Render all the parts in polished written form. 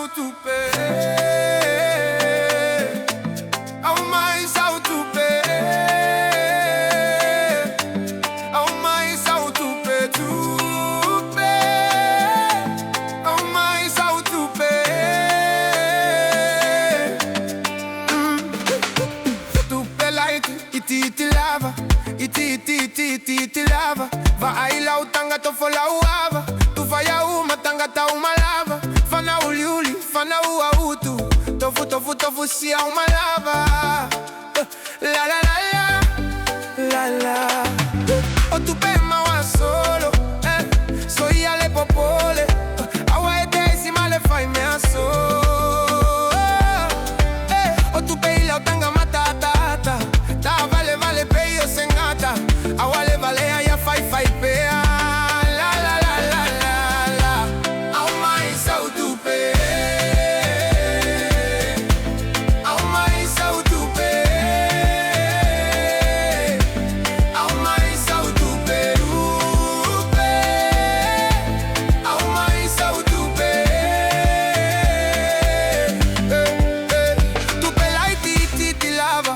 Saint-Oupé. Au mai Saint-Oupé. Au mai Saint-Oupé, Toupé. Au mai Saint-Oupé. Toupé light, iti lava. Iti lava. Va ai lau tanga to fola uava. Tu faya uma tanga ta uma lava. Fana uliuli, fana ua utu. Tofu sia uma lava. La la la la. La la. O tu pema wa solo. Soy ale popole. Awa etesi male fai me aso. O tu pei lau tanga matata. Ta vale pei o sengata. Awale vale aya fai pea. La la la la la la. Au mai Saint-Oupé. Au mai Saint-Oupé. Au mai Saint-Oupé. Toupé. Au mai Saint-Oupé. Toupé lai ti lava.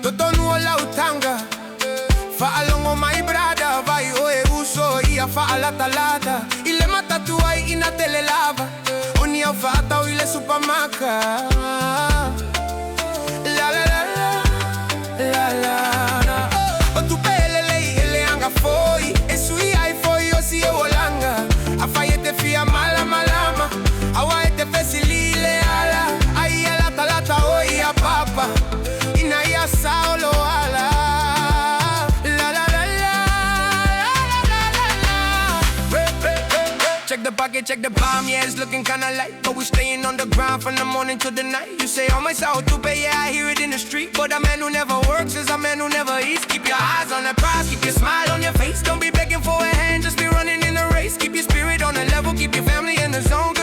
Totonu ola utanga. Fa alongo my brada, vai o e uso ia fa ala talata. Ile matatuai ina tele lava. Oni au fata o ile supamaka. La la la la. La la la. O tu pelele ele anga foi. E sui ai foi o si e olanga. Afayete fia malama. Awa ete fesilile ala. Ai ala talata o ia papa. Ina ia saulo ala. Check the pocket, check the palm, yeah, it's looking kinda light. But we staying on the ground from the morning to the night. You say, oh my Saint-Oupé, yeah, I hear it in the street. But a man who never works is a man who never eats. Keep your eyes on the prize, keep your smile on your face. Don't be begging for a hand, just be running in the race. Keep your spirit on the level, keep your family in the zone.